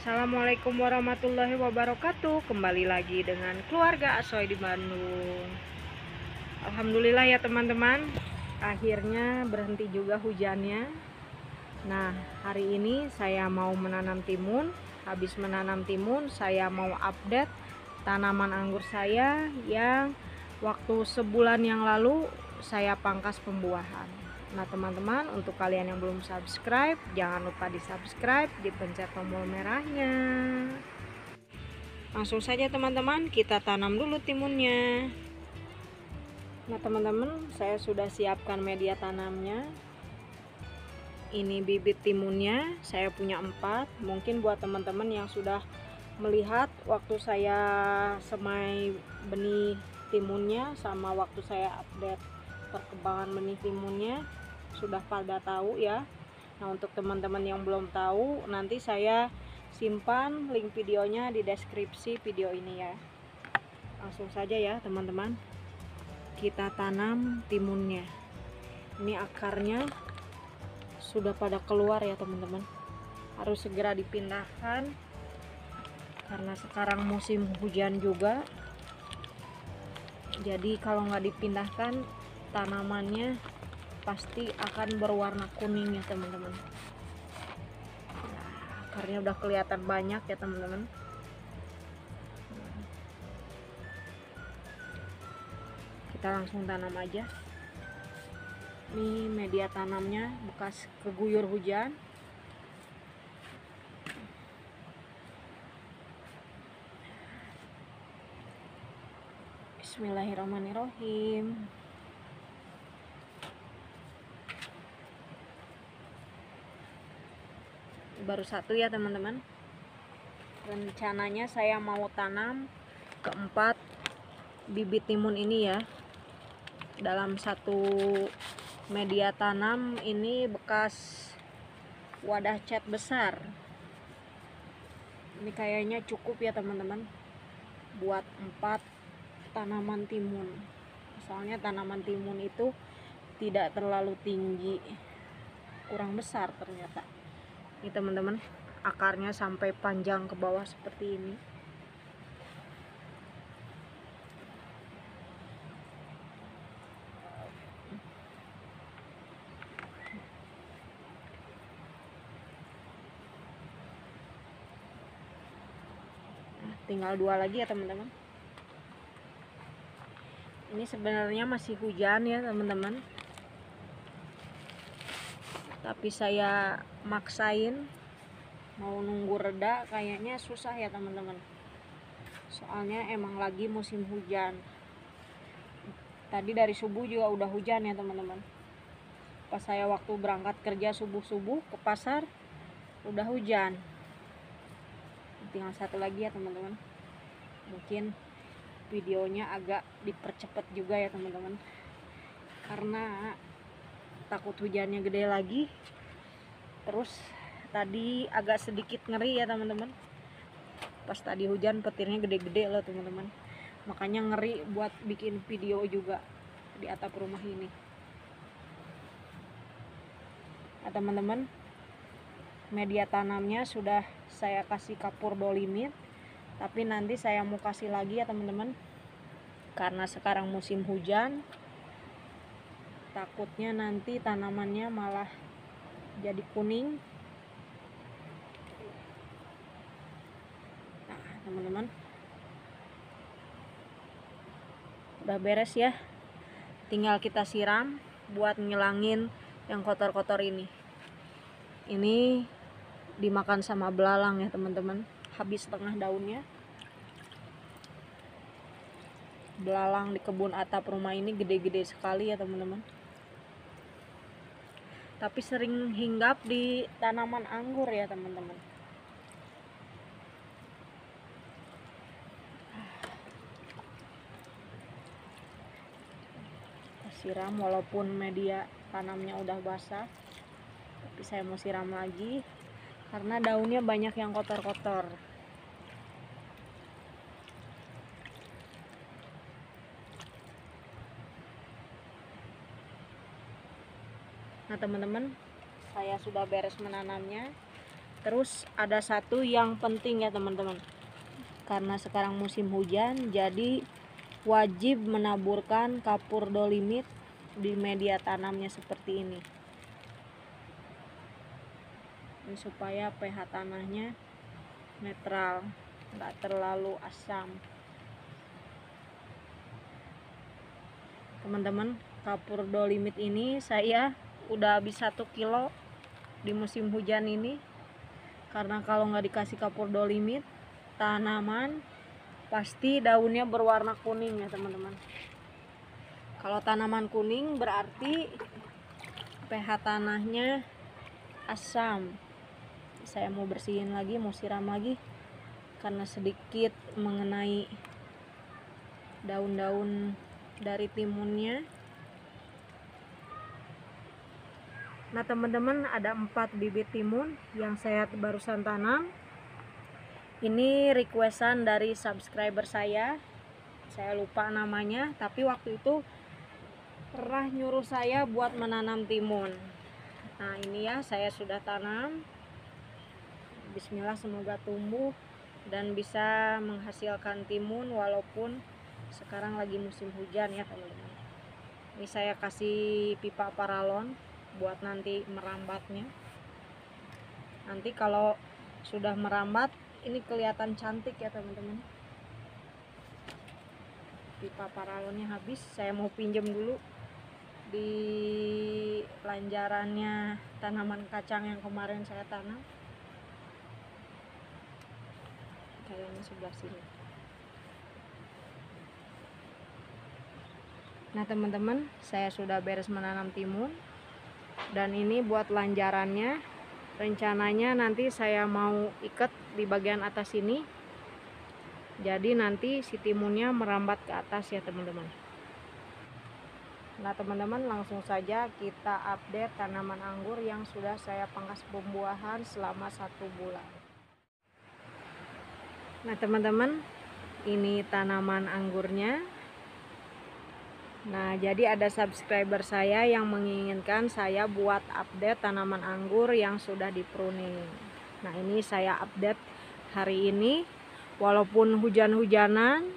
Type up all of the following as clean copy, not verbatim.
Assalamualaikum warahmatullahi wabarakatuh. Kembali lagi dengan keluarga Asoy di Bandung. Alhamdulillah ya teman-teman, akhirnya berhenti juga hujannya. Nah, hari ini saya mau menanam timun. Habis menanam timun, saya mau update tanaman anggur saya yang waktu sebulan yang lalu saya pangkas pembuahan. Nah teman-teman, untuk kalian yang belum subscribe, jangan lupa di subscribe, dipencet tombol merahnya. Langsung saja teman-teman, kita tanam dulu timunnya. Nah teman-teman, saya sudah siapkan media tanamnya. Ini bibit timunnya, saya punya 4. Mungkin buat teman-teman yang sudah melihat waktu saya semai benih timunnya sama waktu saya update perkembangan benih timunnya, sudah pada tahu ya. Nah untuk teman-teman yang belum tahu, nanti saya simpan link videonya di deskripsi video ini ya. Langsung saja ya teman-teman, kita tanam timunnya. Ini akarnya sudah pada keluar ya teman-teman, harus segera dipindahkan karena sekarang musim hujan juga. Jadi kalau nggak dipindahkan, tanamannya pasti akan berwarna kuning ya teman-teman. Nah, akarnya udah kelihatan banyak ya teman-teman. Kita langsung tanam aja. Ini media tanamnya bekas keguyur hujan. Bismillahirrahmanirrahim. Baru satu ya teman-teman. Rencananya saya mau tanam keempat bibit timun ini ya, dalam satu media tanam. Ini bekas wadah cat besar. Ini kayaknya cukup ya teman-teman buat 4 tanaman timun. Soalnya tanaman timun itu tidak terlalu tinggi, kurang besar ternyata. Ini teman-teman, akarnya sampai panjang ke bawah seperti ini. Nah, tinggal 2 lagi ya teman-teman. Ini sebenarnya masih hujan ya teman-teman, tapi saya maksain mau nunggu reda, kayaknya susah ya teman-teman. Soalnya emang lagi musim hujan. Tadi dari subuh juga udah hujan ya teman-teman. Pas saya waktu berangkat kerja subuh-subuh ke pasar udah hujan. Tinggal satu lagi ya teman-teman. Mungkin videonya agak dipercepat juga ya teman-teman, karena takut hujannya gede lagi. Terus tadi agak sedikit ngeri ya teman-teman, pas tadi hujan petirnya gede-gede loh teman-teman, makanya ngeri buat bikin video juga di atap rumah ini. Nah teman-teman, media tanamnya sudah saya kasih kapur dolimit, tapi nanti saya mau kasih lagi ya teman-teman, karena sekarang musim hujan, takutnya nanti tanamannya malah jadi kuning. Nah teman-teman, udah beres ya, tinggal kita siram buat ngilangin yang kotor-kotor ini. Ini dimakan sama belalang ya teman-teman, habis setengah daunnya. Belalang di kebun atap rumah ini gede-gede sekali ya teman-teman, tapi sering hinggap di tanaman anggur ya teman-teman. Siram walaupun media tanamnya udah basah, tapi saya mau siram lagi karena daunnya banyak yang kotor-kotor. Nah teman-teman, saya sudah beres menanamnya. Terus ada satu yang penting ya teman-teman, karena sekarang musim hujan, jadi wajib menaburkan kapur dolomit di media tanamnya seperti ini. Ini supaya pH tanahnya netral, nggak terlalu asam. Teman-teman, kapur dolomit ini saya udah habis 1 kilo di musim hujan ini, karena kalau nggak dikasih kapur dolomit, tanaman pasti daunnya berwarna kuning ya teman-teman. Kalau tanaman kuning berarti pH tanahnya asam. Saya mau bersihin lagi, mau siram lagi, karena sedikit mengenai daun-daun dari timunnya. Nah teman-teman, ada 4 bibit timun yang saya barusan tanam. Ini requestan dari subscriber saya lupa namanya, tapi waktu itu pernah nyuruh saya buat menanam timun. Nah ini ya, saya sudah tanam. Bismillah, semoga tumbuh dan bisa menghasilkan timun walaupun sekarang lagi musim hujan ya teman-teman. Ini saya kasih pipa paralon buat nanti merambatnya. Nanti kalau sudah merambat, ini kelihatan cantik ya teman-teman. Pipa paralonnya habis, saya mau pinjam dulu di lanjarannya tanaman kacang yang kemarin saya tanam. Kayaknya sebelah sini. Nah teman-teman, saya sudah beres menanam timun, dan ini buat lanjarannya. Rencananya nanti saya mau ikat di bagian atas ini, jadi nanti si timunnya merambat ke atas ya teman-teman. Nah teman-teman, langsung saja kita update tanaman anggur yang sudah saya pangkas pembuahan selama 1 bulan. Nah teman-teman, ini tanaman anggurnya. Nah jadi ada subscriber saya yang menginginkan saya buat update tanaman anggur yang sudah di pruning. Nah ini saya update hari ini, walaupun hujan-hujanan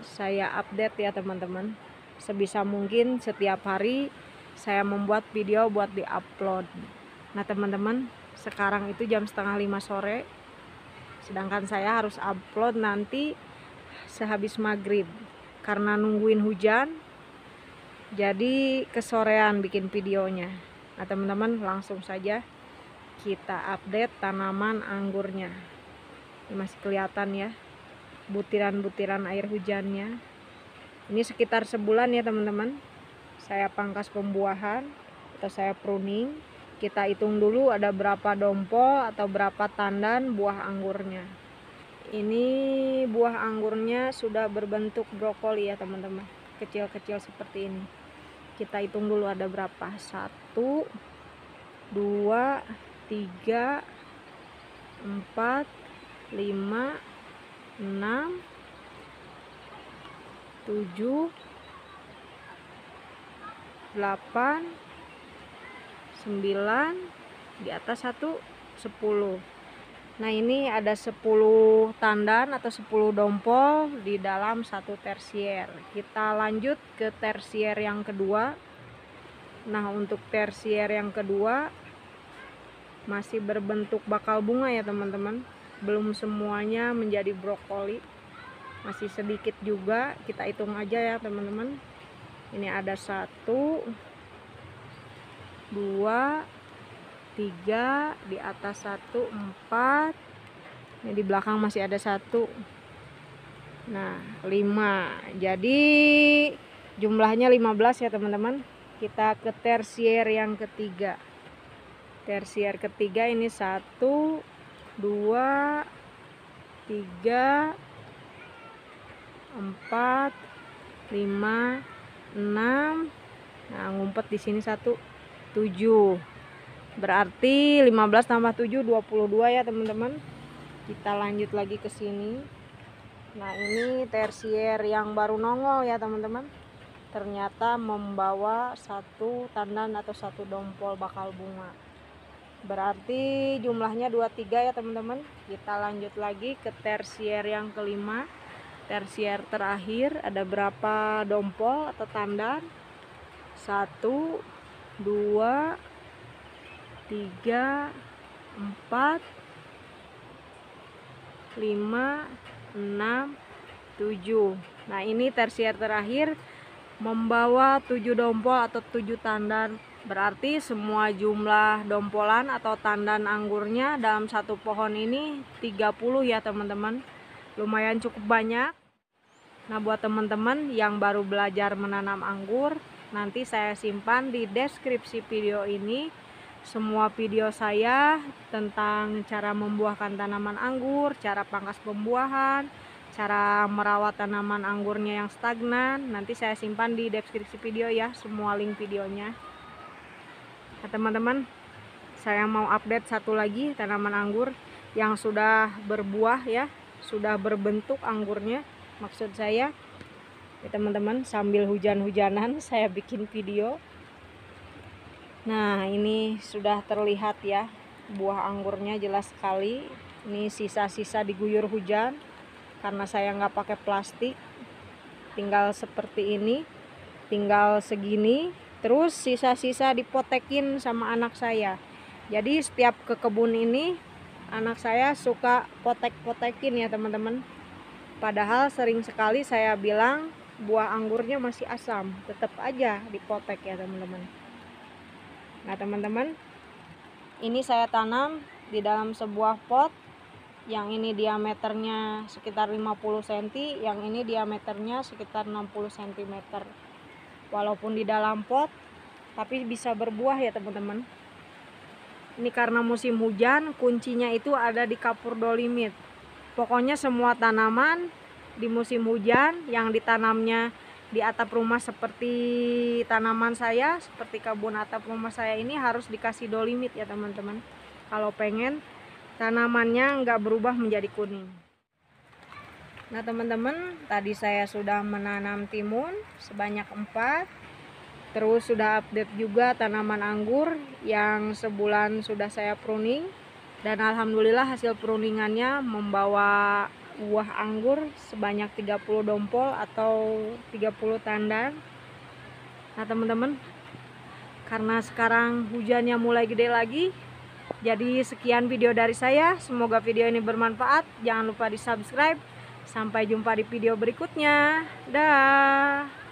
saya update ya teman-teman. Sebisa mungkin setiap hari saya membuat video buat di-upload. Nah teman-teman, sekarang itu jam 4:30 sore, sedangkan saya harus upload nanti sehabis maghrib. Karena nungguin hujan, jadi kesorean bikin videonya. Nah teman-teman, langsung saja kita update tanaman anggurnya. Ini masih kelihatan ya butiran-butiran air hujannya. Ini sekitar sebulan ya teman-teman saya pangkas pembuahan atau saya pruning. Kita hitung dulu ada berapa dompol atau berapa tandan buah anggurnya. Ini buah anggurnya sudah berbentuk brokoli ya teman-teman, kecil-kecil seperti ini. Kita hitung dulu ada berapa. 1, 2, 3, 4, 5, 6, 7, 8, 9, di atas 1, 10. Nah ini ada 10 tandan atau 10 dompol di dalam 1 tersier. Kita lanjut ke tersier yang kedua. Nah untuk tersier yang kedua masih berbentuk bakal bunga ya teman-teman, belum semuanya menjadi brokoli, masih sedikit juga. Kita hitung aja ya teman-teman. Ini ada 1, 2, 3, di atas 1, 4, ini di belakang masih ada 1, nah 5, jadi jumlahnya 15 ya teman-teman. Kita ke tersier yang ketiga. Tersier ketiga ini 1, 2, 3, 4, 5, 6. Nah ngumpet di sini 1, 7. Berarti 15 tambah 7, 22 ya teman-teman. Kita lanjut lagi ke sini. Nah ini tersier yang baru nongol ya teman-teman. Ternyata membawa 1 tandan atau 1 dompol bakal bunga. berarti jumlahnya 23 ya teman-teman. Kita lanjut lagi ke tersier yang kelima. Tersier terakhir ada berapa dompol atau tandan? 1, 2, 3, 4, 5, 6, 7. Nah, ini tersier terakhir membawa 7 dompol atau 7 tandan. Berarti semua jumlah dompolan atau tandan anggurnya dalam satu pohon ini 30 ya teman-teman. Lumayan cukup banyak. Nah, buat teman-teman yang baru belajar menanam anggur, nanti saya simpan di deskripsi video ini semua video saya tentang cara membuahkan tanaman anggur, cara pangkas pembuahan, cara merawat tanaman anggurnya yang stagnan. Nanti saya simpan di deskripsi video ya, semua link videonya. Nah, teman-teman, saya mau update satu lagi tanaman anggur yang sudah berbuah ya, sudah berbentuk anggurnya. Maksud saya ya teman-teman, sambil hujan-hujanan saya bikin video. Nah, ini sudah terlihat ya, buah anggurnya jelas sekali. Ini sisa-sisa diguyur hujan karena saya nggak pakai plastik. Tinggal seperti ini, tinggal segini. Terus sisa-sisa dipotekin sama anak saya. Jadi setiap ke kebun ini anak saya suka potek-potekin ya teman-teman. Padahal sering sekali saya bilang buah anggurnya masih asam, tetap aja dipotek ya teman-teman. Nah teman-teman, ini saya tanam di dalam sebuah pot. Yang ini diameternya sekitar 50 cm, yang ini diameternya sekitar 60 cm. Walaupun di dalam pot, tapi bisa berbuah ya teman-teman. Ini karena musim hujan, kuncinya itu ada di kapur dolomit. Pokoknya semua tanaman di musim hujan yang ditanamnya di atap rumah seperti tanaman saya, seperti kebun atap rumah saya ini harus dikasih dolomit ya teman-teman. Kalau pengen tanamannya nggak berubah menjadi kuning. Nah teman-teman, tadi saya sudah menanam timun sebanyak 4. Terus sudah update juga tanaman anggur yang sebulan sudah saya pruning. Dan alhamdulillah hasil pruningannya membawa buah anggur sebanyak 30 dompol atau 30 tandan. Nah teman-teman, karena sekarang hujannya mulai gede lagi, jadi sekian video dari saya. Semoga video ini bermanfaat. Jangan lupa di subscribe. Sampai jumpa di video berikutnya. Dah.